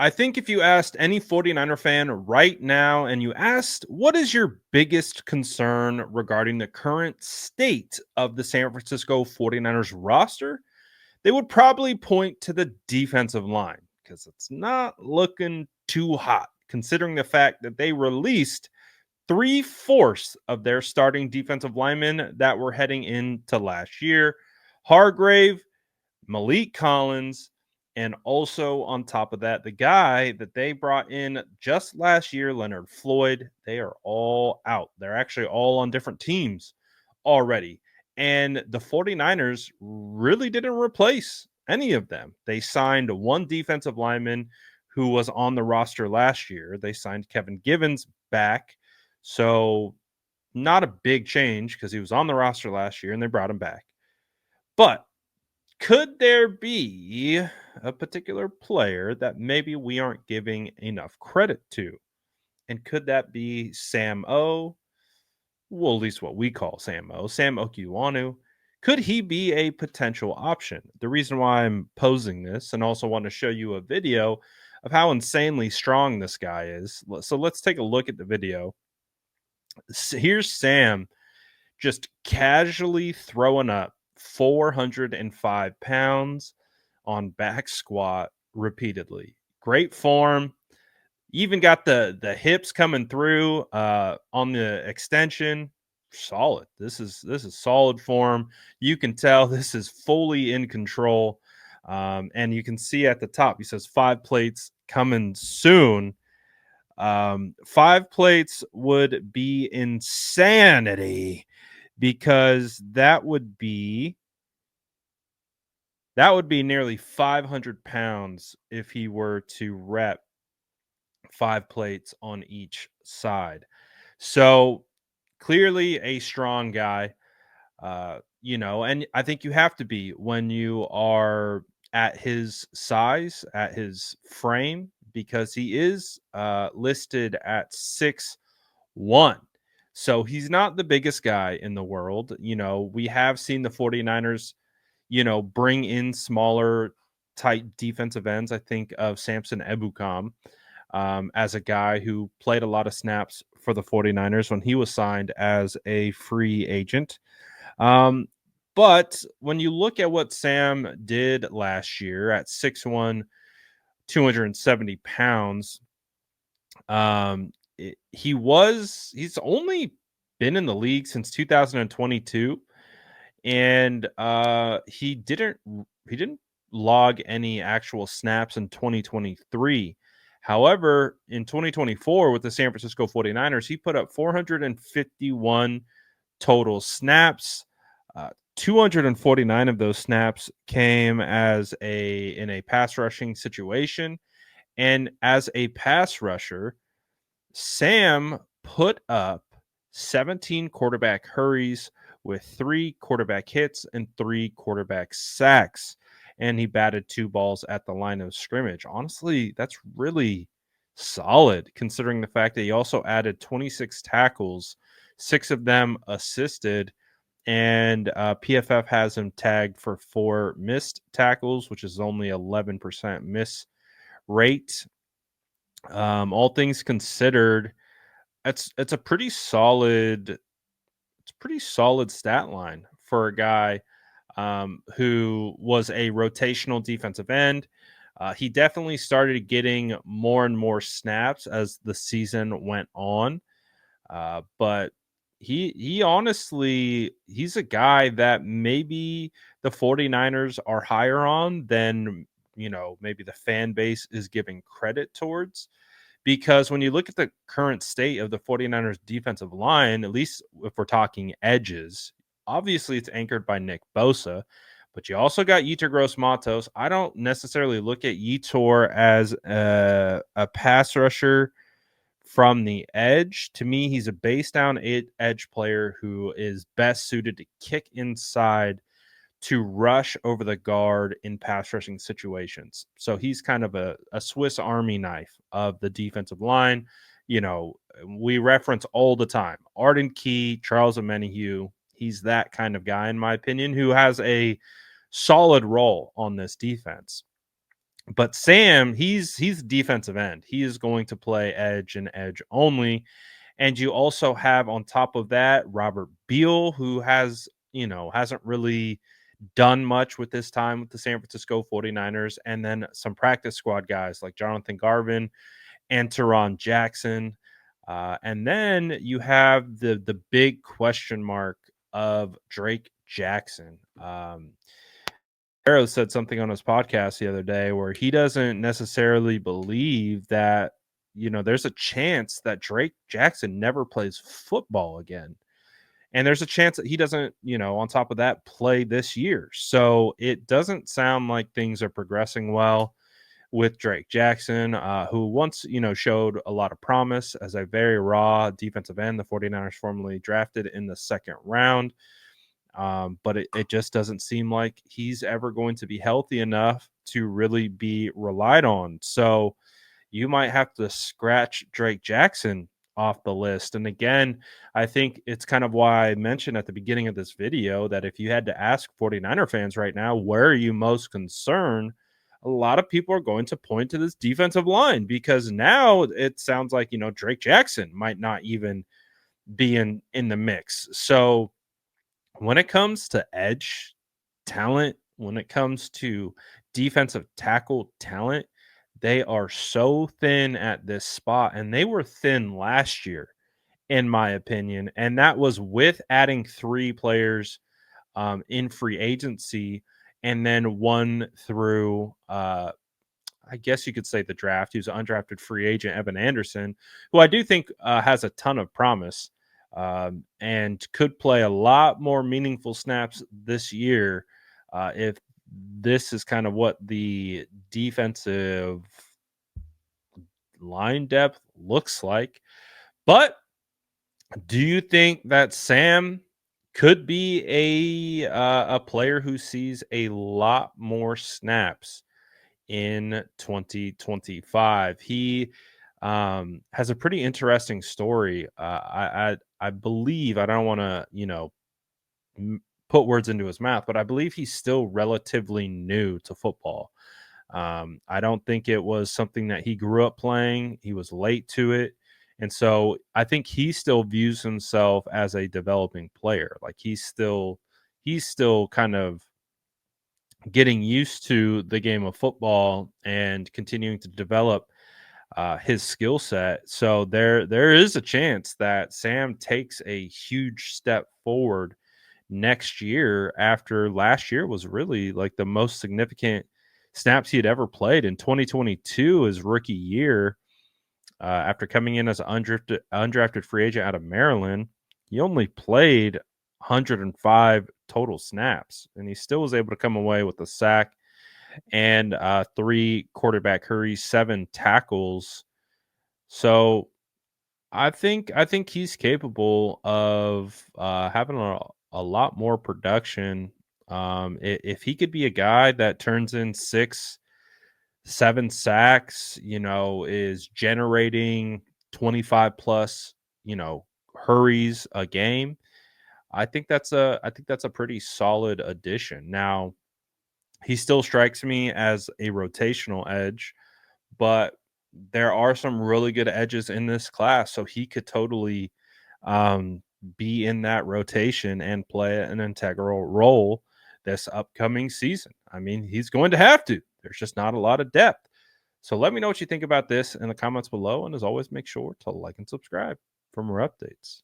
I think if you asked any 49er fan right now and you asked, what is your biggest concern regarding the current state of the San Francisco 49ers roster? They would probably point to the defensive line because it's not looking too hot, considering the fact that they released three-fourths of their starting defensive linemen that were heading into last year. Hargrave, Malik Collins, and also on top of that, the guy that they brought in just last year, Leonard Floyd, they are all out. They're actually all on different teams already. And the 49ers really didn't replace any of them. They signed one defensive lineman who was on the roster last year. They signed Kevin Givens back. So, not a big change because he was on the roster last year and they brought him back. But could there be a particular player that maybe we aren't giving enough credit to? And could that be Sam O? Well, at least what we call Sam O, Sam Okuayinonu. Could he be a potential option? The reason why I'm posing this and also want to show you a video of how insanely strong this guy is. So let's take a look at the video. Here's Sam just casually throwing up 405 pounds on back squat repeatedly. Great form. Even got the hips coming through on the extension. Solid. This is solid form. You can tell this is fully in control. And you can see at the top, he says 5 plates coming soon. 5 plates would be insanity because that would be nearly 500 pounds if he were to rep 5 plates on each side. So clearly a strong guy, and I think you have to be when you are at his size, at his frame, because he is listed at 6'1". So he's not the biggest guy in the world. We have seen the 49ers, bring in smaller type defensive ends. I think of Samson Ebukam as a guy who played a lot of snaps for the 49ers when he was signed as a free agent. But when you look at what Sam did last year at 6'1", 270 pounds, he's only been in the league since 2022, and he didn't log any actual snaps in 2023. However, in 2024 with the San Francisco 49ers, he put up 451 total snaps. 249 of those snaps came in a pass rushing situation. And as a pass rusher, Sam put up 17 quarterback hurries with 3 quarterback hits and 3 quarterback sacks. And he batted 2 balls at the line of scrimmage. Honestly, that's really solid considering the fact that he also added 26 tackles, 6 of them assisted. And PFF has him tagged for 4 missed tackles, which is only 11% miss rate. All things considered, it's a pretty solid stat line for a guy who was a rotational defensive end. He definitely started getting more and more snaps as the season went on, but he honestly, he's a guy that maybe the 49ers are higher on than maybe the fan base is giving credit towards. Because when you look at the current state of the 49ers defensive line, at least if we're talking edges, obviously it's anchored by Nick Bosa, but you also got Yetur Gross-Matos. I don't necessarily look at Yetur as a pass rusher from the edge. To me, he's a base down edge player who is best suited to kick inside to rush over the guard in pass rushing situations. So he's kind of a Swiss Army knife of the defensive line. We reference all the time Arden Key, Charles Omenihu. He's that kind of guy, in my opinion, who has a solid role on this defense. But Sam, he's defensive end. He is going to play edge and edge only. And you also have on top of that Robert Beal, who hasn't really done much with this time with the San Francisco 49ers, and then some practice squad guys like Jonathan Garvin and Teron Jackson. And then you have the big question mark of Drake Jackson. Arrow said something on his podcast the other day where he doesn't necessarily believe that, there's a chance that Drake Jackson never plays football again. And there's a chance that he doesn't, on top of that, play this year. So it doesn't sound like things are progressing well with Drake Jackson, who once, showed a lot of promise as a very raw defensive end. The 49ers formerly drafted in the second round. But it just doesn't seem like he's ever going to be healthy enough to really be relied on. So you might have to scratch Drake Jackson off the list. And again, I think it's kind of why I mentioned at the beginning of this video that if you had to ask 49er fans right now, where are you most concerned? A lot of people are going to point to this defensive line because now it sounds like, Drake Jackson might not even be in the mix. So when it comes to edge talent, when it comes to defensive tackle talent, they are so thin at this spot, and they were thin last year, in my opinion. And that was with adding 3 players in free agency and then one through I guess you could say the draft. He was an undrafted free agent, Evan Anderson, who I do think has a ton of promise and could play a lot more meaningful snaps this year if this is kind of what the defensive line depth looks like. But do you think that Sam could be a player who sees a lot more snaps in 2025? He has a pretty interesting story. I believe, I don't want to put words into his mouth, but I believe he's still relatively new to football. I don't think it was something that he grew up playing. He was late to it. And so I think he still views himself as a developing player. Like he's still kind of getting used to the game of football and continuing to develop his skill set. So there is a chance that Sam takes a huge step forward next year after last year was really like the most significant snaps he had ever played. In 2022, his rookie year, after coming in as an undrafted free agent out of Maryland, he only played 105 total snaps, and he still was able to come away with a sack and 3 quarterback hurries, 7 tackles. So I think he's capable of having a lot more production. If he could be a guy that turns in 6, 7 sacks, is generating 25 plus, hurries a game. I think that's a pretty solid addition. Now, he still strikes me as a rotational edge, but there are some really good edges in this class, so he could totally um, be in that rotation and play an integral role this upcoming season. I mean, he's going to have to. There's just not a lot of depth. So let me know what you think about this in the comments below. And as always, make sure to like and subscribe for more updates.